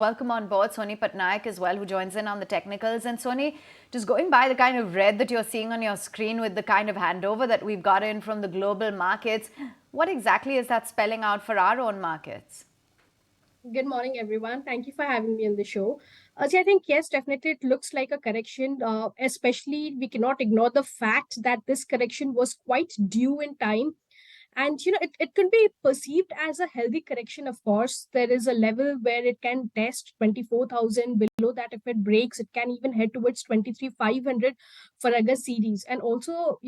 welcome on board Soni Patnaik as well, who joins in on the technicals. And Soni, just going by the kind of red that you're seeing on your screen with the kind of handover that we've got in from the global markets, what exactly is that spelling out for our own markets? Good morning, everyone. Thank you for having me on the show. I think, yes, definitely it looks like a correction. Especially, we cannot ignore the fact that this correction was quite due in time. And it can be perceived as a healthy correction. Of course, there is a level where it can test 24,000. Below that, if it breaks, it can even head towards 23,500 for August series. And also,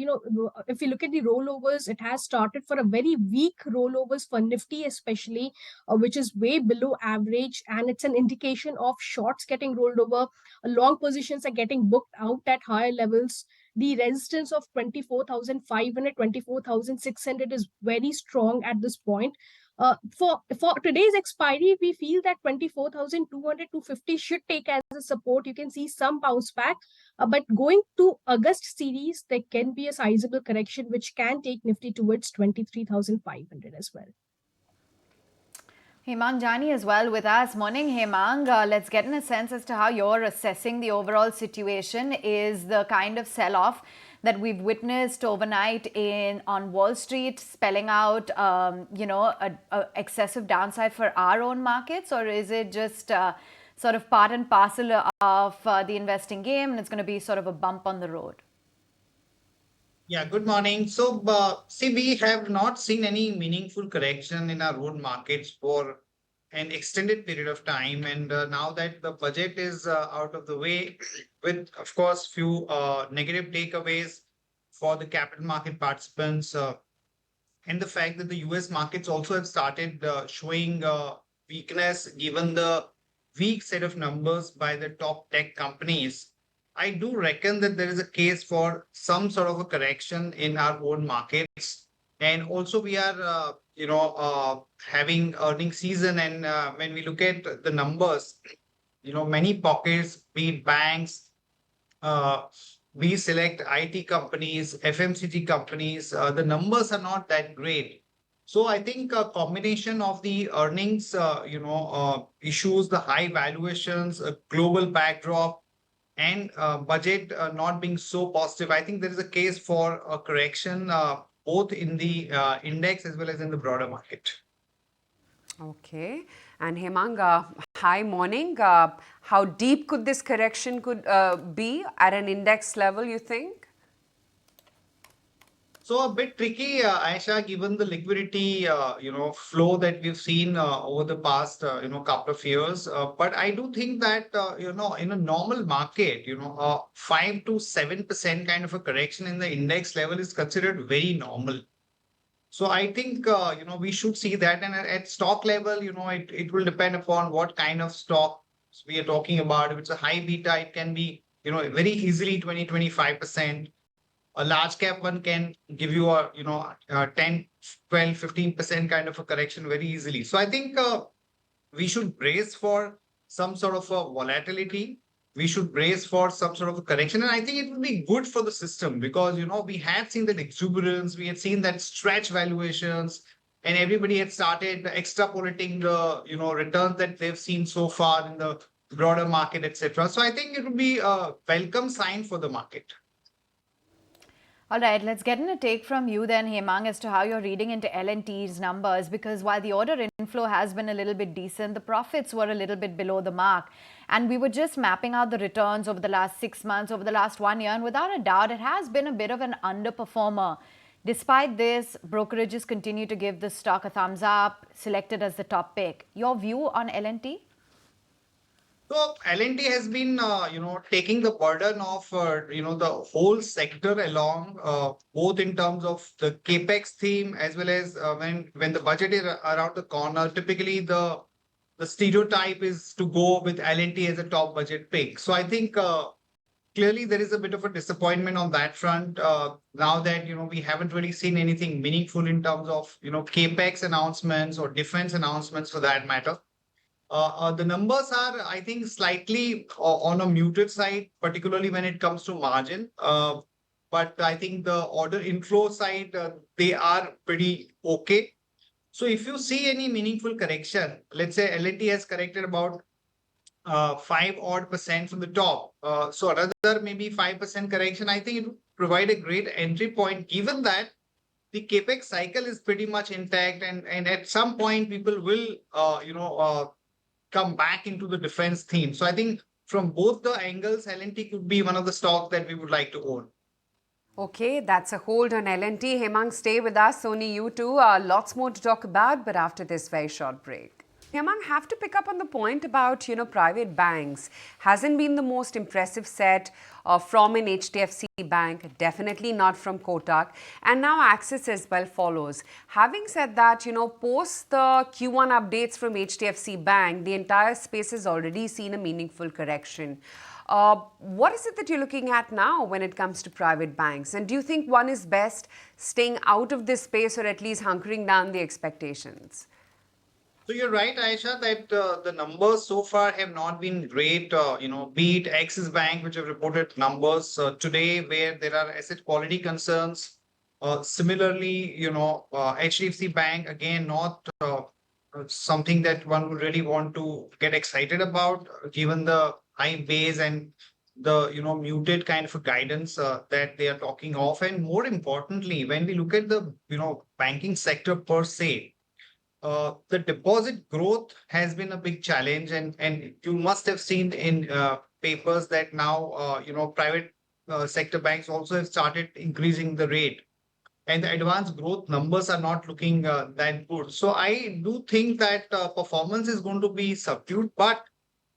if you look at the rollovers, it has started for a very weak rollovers for Nifty, especially, which is way below average, and it's an indication of shorts getting rolled over. Long positions are getting booked out at higher levels. The resistance of 24,500, 24,600 is very strong at this point. For today's expiry, we feel that 24,200 to 50 should take as a support. You can see some bounce back, but going to August series, there can be a sizable correction which can take Nifty towards 23,500 as well. Hemang, Jani as well with us. Morning, Hemang. Let's get in a sense as to how you're assessing the overall situation. Is the kind of sell-off that we've witnessed overnight on Wall Street spelling out, a excessive downside for our own markets, or is it just sort of part and parcel of the investing game, and it's going to be sort of a bump on the road? Yeah, good morning. So, see, we have not seen any meaningful correction in our own markets for an extended period of time. And now that the budget is out of the way, with, of course, few negative takeaways for the capital market participants, and the fact that the US markets also have started showing weakness given the weak set of numbers by the top tech companies. I do reckon that there is a case for some sort of a correction in our own markets. And also we are, having earning season. And when we look at the numbers, many pockets, be it banks, we select IT companies, FMCG companies, the numbers are not that great. So I think a combination of the earnings, issues, the high valuations, a global backdrop, and budget not being so positive, I think there is a case for a correction both in the index as well as in the broader market. Okay. And Hemang, hi morning. How deep could this correction be at an index level, you think? So a bit tricky, Aisha, given the liquidity, flow that we've seen over the past, couple of years. But I do think that, in a normal market, 5 to 7% kind of a correction in the index level is considered very normal. So I think, we should see that. And at stock level, it will depend upon what kind of stock we are talking about. If it's a high beta, it can be, very easily 20-25%. A large cap one can give you a 10, 12, 15% kind of a correction very easily. So I think we should brace for some sort of a volatility. We should brace for some sort of a correction. And I think it would be good for the system because, we had seen that exuberance, we had seen that stretch valuations, and everybody had started extrapolating the, returns that they've seen so far in the broader market, etc. So I think it would be a welcome sign for the market. All right, let's get in a take from you then, Hemang, as to how you're reading into L&T's numbers, because while the order inflow has been a little bit decent, the profits were a little bit below the mark. And we were just mapping out the returns over the last 6 months, over the last 1 year, and without a doubt, it has been a bit of an underperformer. Despite this, brokerages continue to give the stock a thumbs up, selected as the top pick. Your view on L&T? So L&T has been, taking the burden of, the whole sector along, both in terms of the capex theme as well as when the budget is around the corner. Typically, the stereotype is to go with L&T as a top budget pick. So I think clearly there is a bit of a disappointment on that front. Now that we haven't really seen anything meaningful in terms of capex announcements or defense announcements for that matter. The numbers are, I think, slightly on a muted side, particularly when it comes to margin. But I think the order inflow side, they are pretty okay. So if you see any meaningful correction, let's say L&T has corrected about 5 odd percent from the top. So another maybe 5% correction, I think it would provide a great entry point, given that the capex cycle is pretty much intact, and at some point people will come back into the defense theme. So I think from both the angles, L&T could be one of the stocks that we would like to own. Okay, that's a hold on L&T. Hemang, stay with us. Soni, you too. Lots more to talk about, but after this very short break. Hemang, have to pick up on the point about, private banks. Hasn't been the most impressive set from an HDFC bank, definitely not from Kotak. And now Axis as well follows. Having said that, post the Q1 updates from HDFC Bank, the entire space has already seen a meaningful correction. What is it that you're looking at now when it comes to private banks? And do you think one is best staying out of this space or at least hunkering down the expectations? So you're right, Aisha, that the numbers so far have not been great. Be it Axis Bank, which have reported numbers today where there are asset quality concerns. Similarly, HDFC Bank, again, not something that one would really want to get excited about, given the high base and the muted kind of a guidance that they are talking of. And more importantly, when we look at the banking sector per se, the deposit growth has been a big challenge, and you must have seen in papers that now private sector banks also have started increasing the rate, and the advanced growth numbers are not looking that good. So I do think that performance is going to be subdued, but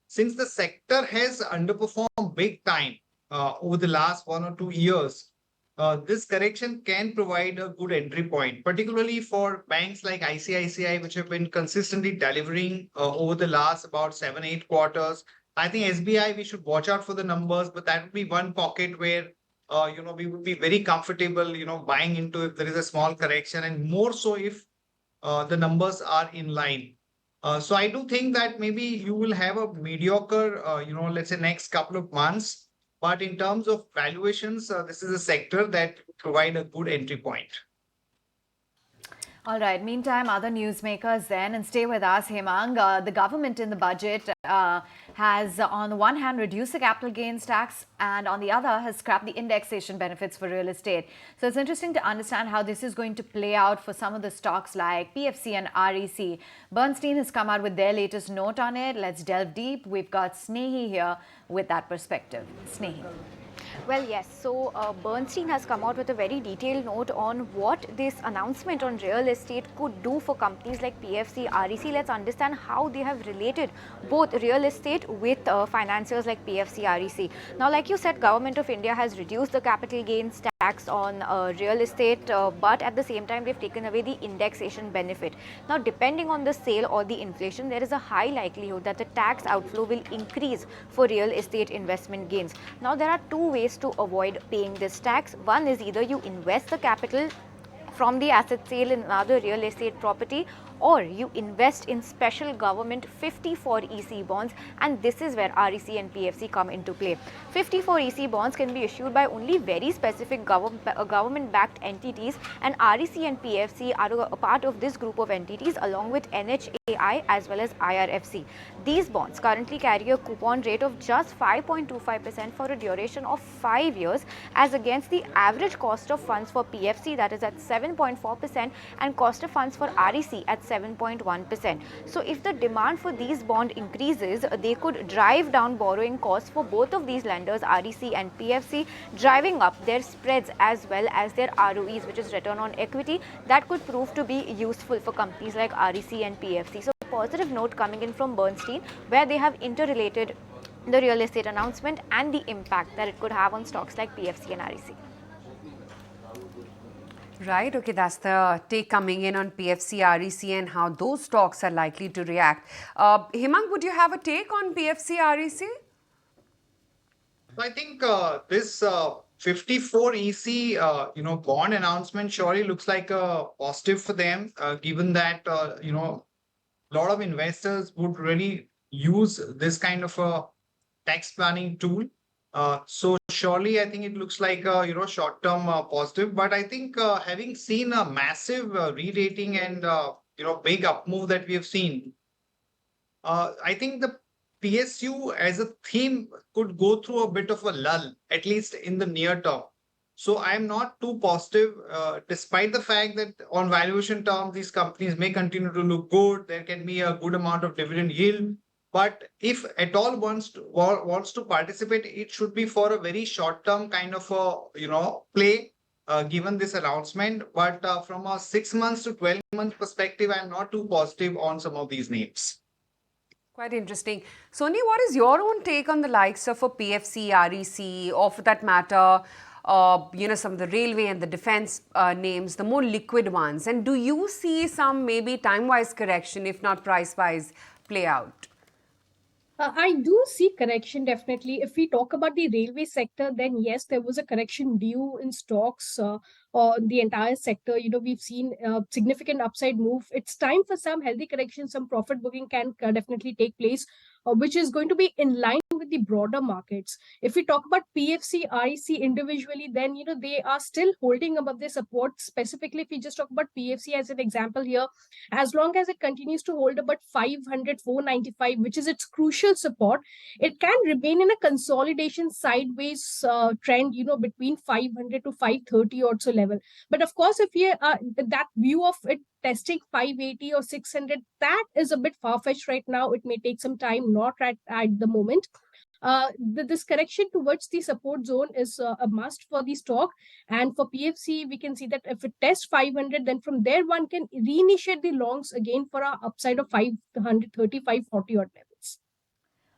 since the sector has underperformed big time over the last 1 or 2 years, this correction can provide a good entry point, particularly for banks like ICICI, which have been consistently delivering over the last about 7, 8 quarters. I think SBI, we should watch out for the numbers, but that would be one pocket where we would be very comfortable, buying into if there is a small correction, and more so if the numbers are in line. So I do think that maybe you will have a mediocre, let's say next couple of months. But in terms of valuations, this is a sector that provide a good entry point. All right. Meantime, other newsmakers then, and stay with us, Hemang. The government in the budget has, on the one hand, reduced the capital gains tax, and on the other, has scrapped the indexation benefits for real estate. So it's interesting to understand how this is going to play out for some of the stocks like PFC and REC. Bernstein has come out with their latest note on it. Let's delve deep. We've got Snehi here with that perspective. Snehi. Well, yes. So Bernstein has come out with a very detailed note on what this announcement on real estate could do for companies like PFC, REC. Let's understand how they have related both real estate with financiers like PFC, REC. Now, like you said, Government of India has reduced the capital gains tax on real estate, but at the same time, they've taken away the indexation benefit. Now, depending on the sale or the inflation, there is a high likelihood that the tax outflow will increase for real estate investment gains. Now, there are two ways to avoid paying this tax. One is either you invest the capital from the asset sale in another real estate property, or you invest in special government 54 EC bonds, and this is where REC and PFC come into play. 54 EC bonds can be issued by only very specific government-backed entities, and REC and PFC are a part of this group of entities along with NHAI as well as IRFC. These bonds currently carry a coupon rate of just 5.25% for a duration of 5 years, as against the average cost of funds for PFC, that is at 7.4%, and cost of funds for REC at 7.1%. So if the demand for these bonds increases, they could drive down borrowing costs for both of these lenders, REC and PFC, driving up their spreads as well as their ROEs, which is return on equity. That could prove to be useful for companies like REC and PFC. So a positive note coming in from Bernstein, where they have interrelated the real estate announcement and the impact that it could have on stocks like PFC and REC. Right, okay, that's the take coming in on PFC, REC and how those stocks are likely to react. Hemang, would you have a take on PFC, REC? I think this 54 EC, bond announcement surely looks like a positive for them, given that, a lot of investors would really use this kind of a tax planning tool. So surely, I think it looks like a short-term positive. But I think having seen a massive re-rating and big up move that we have seen, I think the PSU as a theme could go through a bit of a lull, at least in the near term. So I'm not too positive, despite the fact that on valuation terms, these companies may continue to look good. There can be a good amount of dividend yield. But if at all wants to participate, it should be for a very short term kind of a play, given this announcement. But from a 6 months to 12 month perspective, I'm not too positive on some of these names. Quite interesting. Soni, what is your own take on the likes of a PFC, REC, or for that matter, some of the railway and the defense names, the more liquid ones? And do you see some maybe time-wise correction, if not price-wise, play out? I do see correction definitely. If we talk about the railway sector, then yes, there was a correction due in stocks or the entire sector. We've seen significant upside move. It's time for some healthy correction. Some profit booking can definitely take place, which is going to be in line with the broader markets. If we talk about PFC, REC individually, then they are still holding above their support. Specifically, if we just talk about PFC as an example here, as long as it continues to hold about 500, 495, which is its crucial support, it can remain in a consolidation sideways trend, between 500 to 530 or so level. But of course, if you that view of it testing 580 or 600, that is a bit far-fetched right now. It may take some time, not at the moment. This correction towards the support zone is a must for the stock. And for PFC, we can see that if it tests 500, then from there one can reinitiate the longs again for a upside of 530, 540 odd levels.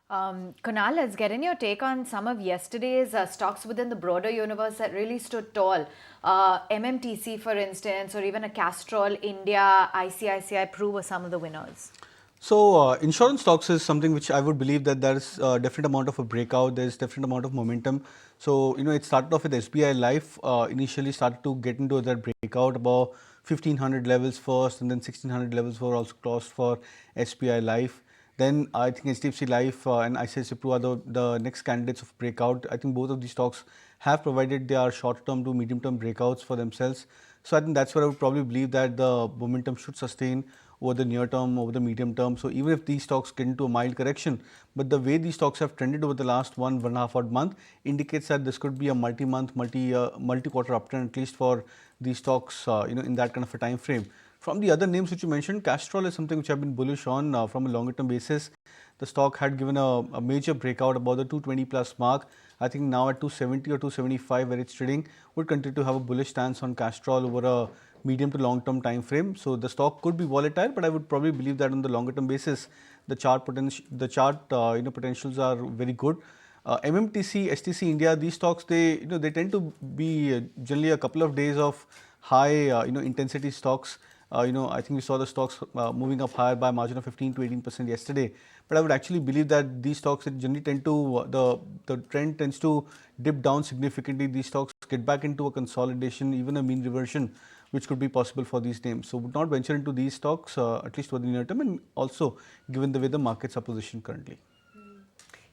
Kunal, let's get in your take on some of yesterday's stocks within the broader universe that really stood tall. MMTC, for instance, or even a Castrol, India, ICICI, Pru were some of the winners. So insurance stocks is something which I would believe that there is a different amount of a breakout, there is different amount of momentum. So it started off with SBI Life, initially started to get into that breakout about 1500 levels first, and then 1600 levels were also crossed for SBI Life. Then I think HDFC Life and ICICI Pru are the next candidates of breakout. I think both of these stocks have provided their short-term to medium-term breakouts for themselves. So I think that's where I would probably believe that the momentum should sustain over the near term, over the medium term. So even if these stocks get into a mild correction, but the way these stocks have trended over the last one and a half odd month indicates that this could be a multi-month, multi-quarter uptrend, at least for these stocks, in that kind of a time frame. From the other names which you mentioned, Castrol is something which I've been bullish on from a longer term basis. The stock had given a major breakout above the 220 plus mark. I think now at 270 or 275 where it's trading, would continue to have a bullish stance on Castrol over a medium to long term time frame. So the stock could be volatile, but I would probably believe that on the longer term basis, the chart potentials are very good. MMTC, STC India, these stocks they tend to be generally a couple of days of high intensity stocks. I think we saw the stocks moving up higher by a margin of 15 to 18% yesterday. But I would actually believe that these stocks generally tend to the trend tends to dip down significantly. These stocks get back into a consolidation, even a mean reversion, which could be possible for these names. So would not venture into these stocks at least for the near term, and also given the way the markets are positioned currently.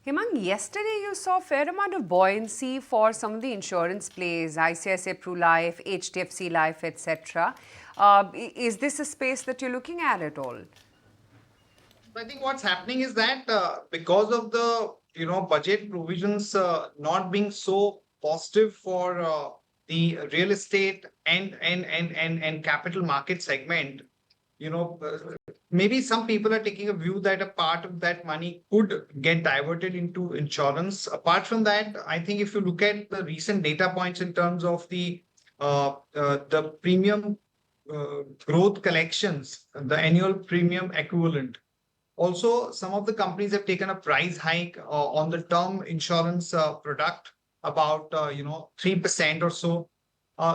Hemang, yesterday you saw a fair amount of buoyancy for some of the insurance plays, ICICI Pru Life, HDFC Life, etc. Is this a space that you're looking at all? I think what's happening is that because of the budget provisions not being so positive for the real estate and capital market segment, maybe some people are taking a view that a part of that money could get diverted into insurance. Apart from that, I think if you look at the recent data points in terms of the premium growth collections, the annual premium equivalent. Also, some of the companies have taken a price hike on the term insurance product, about 3% or so.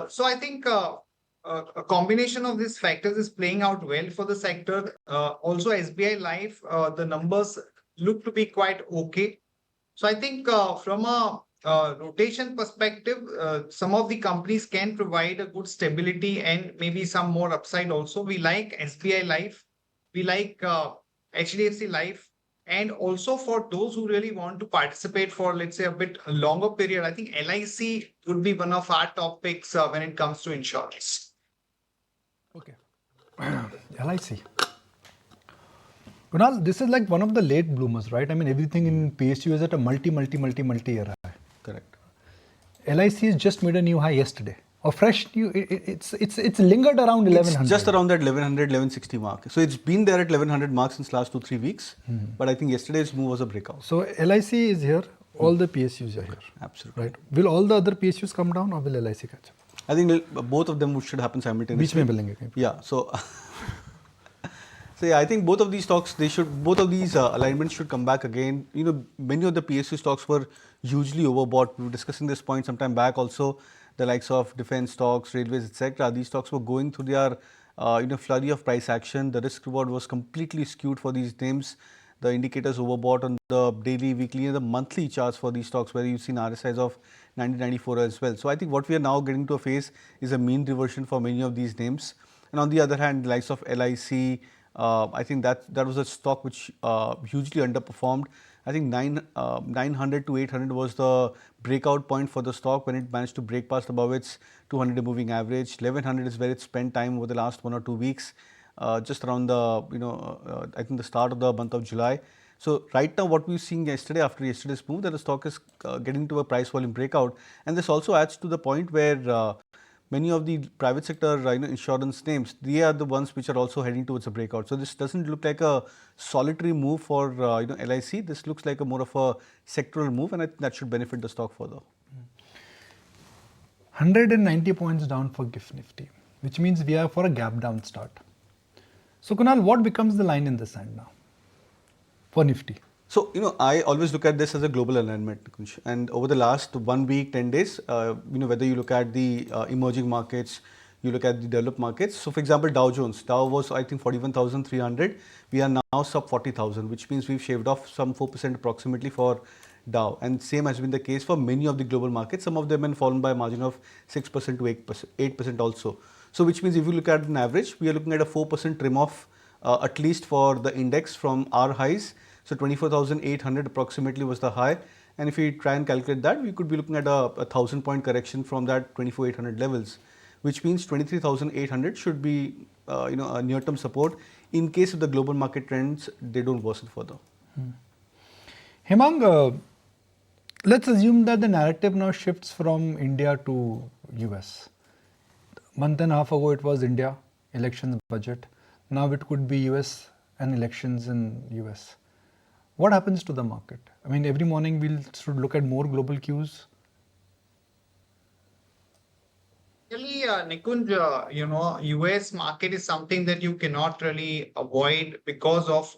So I think a combination of these factors is playing out well for the sector. Also, SBI Life, the numbers look to be quite okay. So I think from a rotation perspective, some of the companies can provide a good stability and maybe some more upside also. We like SBI Life, we like HDFC Life, and also for those who really want to participate for, let's say, a bit longer period, I think LIC would be one of our top picks when it comes to insurance. Okay. LIC. Kunal, this is like one of the late bloomers, right? I mean, everything in PSU is at a multi-year high. Correct. LIC has just made a new high yesterday. A fresh new, it's lingered around 1100. It's just around that 1100, 1160 mark. So it's been there at 1100 mark since last 2-3 weeks. But I think yesterday's move was a breakout. So LIC is here, all the PSUs are here. Absolutely. Right. Will all the other PSUs come down or will LIC catch up? I think both of them should happen simultaneously. Beech mein milenge kahin. Yeah. So, so yeah, I think both of these stocks, both of these alignments should come back again. You know, many of the PSU stocks were hugely overbought. We were discussing this point some time back also. The likes of defense stocks, railways, etc. These stocks were going through their flurry of price action. The risk reward was completely skewed for these names. The indicators overbought on the daily, weekly, and the monthly charts for these stocks, where you've seen RSIs of 90-94 as well. So I think what we are now getting to a phase is a mean reversion for many of these names. And on the other hand, the likes of LIC, I think that was a stock which hugely underperformed. I think 900 to 800 was the breakout point for the stock when it managed to break past above its 200-day moving average. 1100 is where it spent time over the last 1 or 2 weeks, just around the I think the start of the month of July. So right now, what we've seen yesterday, after yesterday's move, that the stock is getting to a price volume breakout, and this also adds to the point where many of the private sector insurance names, they are the ones which are also heading towards a breakout. So this doesn't look like a solitary move for LIC. This looks like a more of a sectoral move, and I think that should benefit the stock further. 190 points down for GIFT Nifty, which means we are for a gap down start. So Kunal, what becomes the line in the sand now for Nifty? So, I always look at this as a global alignment, Kunsh. And over the last 1 week, 10 days, whether you look at the emerging markets, you look at the developed markets. So, for example, Dow was, I think, 41,300. We are now sub 40,000, which means we've shaved off some 4% approximately for Dow. And same has been the case for many of the global markets. Some of them have fallen by a margin of 6% to 8% also. So, which means if you look at an average, we are looking at a 4% trim off, at least for the index from our highs. So 24,800 approximately was the high, and if we try and calculate that, we could be looking at a 1,000-point correction from that 24,800 levels, which means 23,800 should be a near-term support in case of the global market trends they don't worsen further. Hemang, let's assume that the narrative now shifts from India to US. Month and a half ago it was India, elections, budget. Now it could be US and elections in US. What happens to the market? I mean, every morning we should look at more global cues. Really, Nikunj, US market is something that you cannot really avoid because of,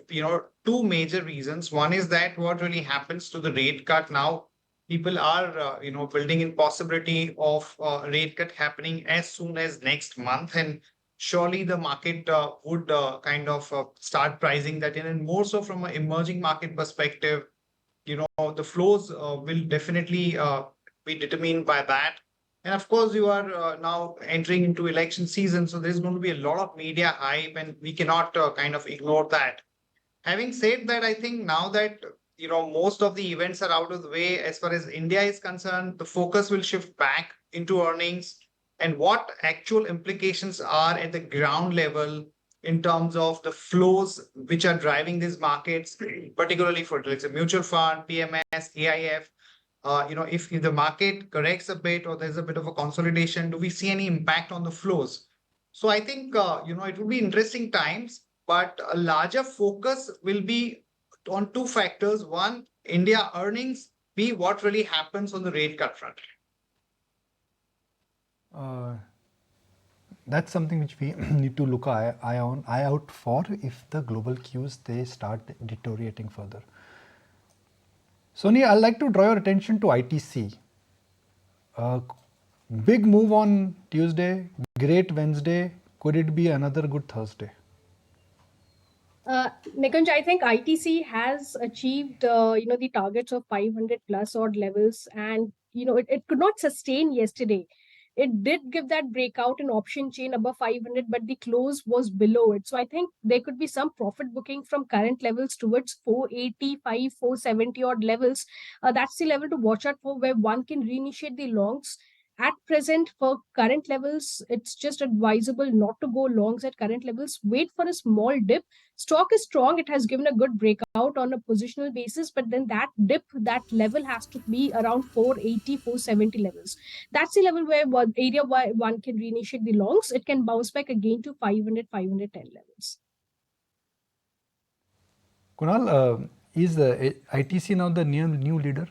two major reasons. One is that what really happens to the rate cut now, people are, building in possibility of rate cut happening as soon as next month. And surely the market would kind of start pricing that in, and more so from an emerging market perspective, the flows will definitely be determined by that. And of course, you are now entering into election season, so there's going to be a lot of media hype, and we cannot kind of ignore that. Having said that, I think now that most of the events are out of the way, as far as India is concerned, the focus will shift back into earnings and what actual implications are at the ground level in terms of the flows which are driving these markets, particularly for, let's say, mutual fund, PMS, AIF. If the market corrects a bit or there's a bit of a consolidation, do we see any impact on the flows? So I think, it will be interesting times, but a larger focus will be on two factors. One, India earnings. B, what really happens on the rate cut front. That's something which we need to look eye out for if the global cues they start deteriorating further. Soni, I'd like to draw your attention to ITC. Big move on Tuesday, great Wednesday. Could it be another good Thursday? Nikunj, I think ITC has achieved, the targets of 500 plus odd levels, and it could not sustain yesterday. It did give that breakout in option chain above 500, but the close was below it. So I think there could be some profit booking from current levels towards 485, 470 odd levels. That's the level to watch out for, where one can reinitiate the longs. At present, for current levels, it's just advisable not to go longs at current levels. Wait for a small dip. Stock is strong. It has given a good breakout on a positional basis, but then that dip, that level has to be around 480, 470 levels. That's the level where one area where one can reinitiate the longs. It can bounce back again to 500, 510 levels. Kunal, is ITC now the new leader?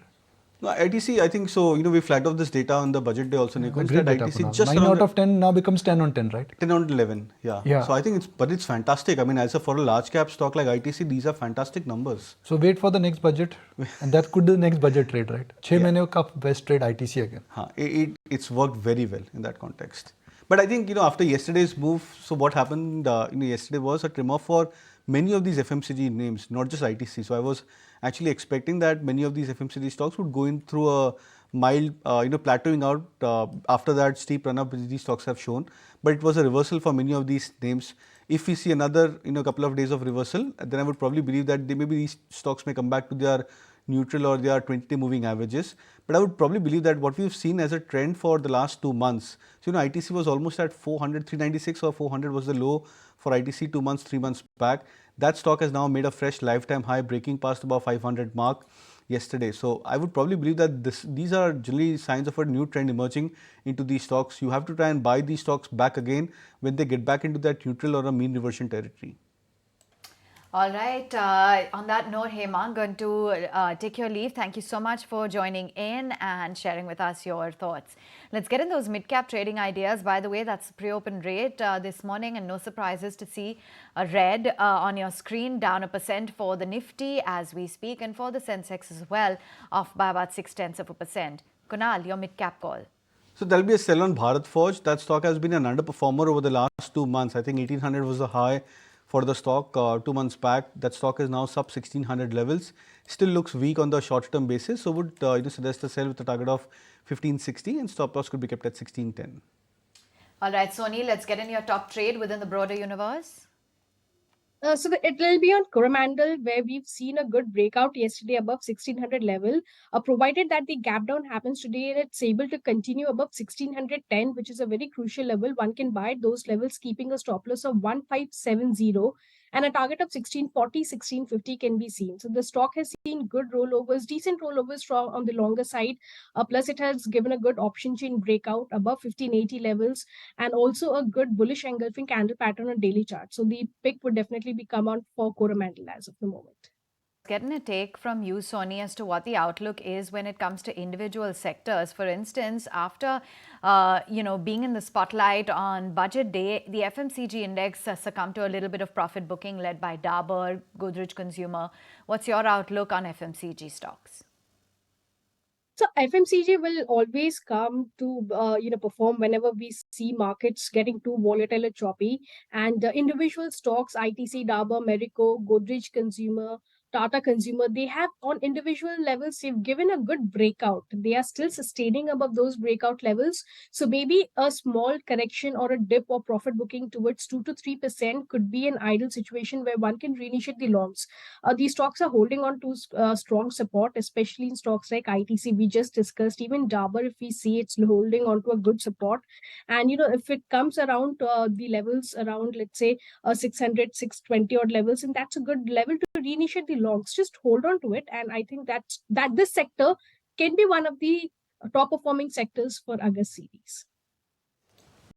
No, ITC, I think so. We flagged off this data on the budget day also, Nikunj, Great that data, ITC Kunal. just 9 around out of 10 now becomes 10 on 10, right? 10 on 11. Yeah. So I think it's fantastic. I mean, for a large cap stock like ITC, these are fantastic numbers. So wait for the next budget, and that could be the next budget trade, right? 6 months ka best trade ITC again. It's worked very well in that context. But I think, after yesterday's move, so what happened, yesterday was a trim off for many of these FMCG names, not just ITC. So I was actually expecting that many of these FMCG stocks would go in through a mild, plateauing out after that steep run up which these stocks have shown. But it was a reversal for many of these names. If we see another, couple of days of reversal, then I would probably believe that maybe these stocks may come back to their neutral or their 20-day moving averages. But I would probably believe that what we've seen as a trend for the last 2 months, so ITC was almost at 400, 396 or 400 was the low for ITC 2 months, 3 months back. That stock has now made a fresh lifetime high, breaking past about 500 mark yesterday. So I would probably believe that these are generally signs of a new trend emerging into these stocks. You have to try and buy these stocks back again when they get back into that neutral or a mean reversion territory. All right. On that note, Hemang, going to take your leave. Thank you so much for joining in and sharing with us your thoughts. Let's get in those mid-cap trading ideas. By the way, that's pre-open rate this morning, and no surprises to see a red on your screen, down 1% for the Nifty as we speak, and for the Sensex as well, off by about 0.6%. Kunal, your mid-cap call. So there'll be a sell on Bharat Forge. That stock has been an underperformer over the last 2 months. I think 1800 was the high for the stock 2 months back. That stock is now sub 1600 levels. Still looks weak on the short term basis. So would suggest a sell with a target of 1560 and stop loss could be kept at 1610. All right, Soni, let's get in your top trade within the broader universe. It will be on Coromandel, where we've seen a good breakout yesterday above 1600 level. Provided that the gap down happens today and it's able to continue above 1610, which is a very crucial level, one can buy at those levels, keeping a stop loss of 1570 and a target of 1640, 1650 can be seen. So the stock has seen good rollovers, decent rollovers on the longer side. Plus, it has given a good option chain breakout above 1580 levels and also a good bullish engulfing candle pattern on daily chart. So the pick would definitely be come on for Coromandel as of the moment. Getting a take from you, Soni, as to what the outlook is when it comes to individual sectors. For instance, after being in the spotlight on budget day, the FMCG index succumbed to a little bit of profit booking led by Dabur, Godrej Consumer. What's your outlook on FMCG stocks? So FMCG will always come to perform whenever we see markets getting too volatile or choppy. And individual stocks, ITC, Dabur, Marico, Godrej Consumer, Tata Consumer, they have on individual levels, they've given a good breakout. They are still sustaining above those breakout levels. So maybe a small correction or a dip or profit booking towards 2 to 3% could be an ideal situation where one can reinitiate the longs. These stocks are holding on to strong support, especially in stocks like ITC. We just discussed even Dabur, if we see it's holding on to a good support. And, if it comes around the levels around, let's say, 600, 620 odd levels, and that's a good level to reinitiate the longs. Just hold on to it. And I think that this sector can be one of the top performing sectors for August series.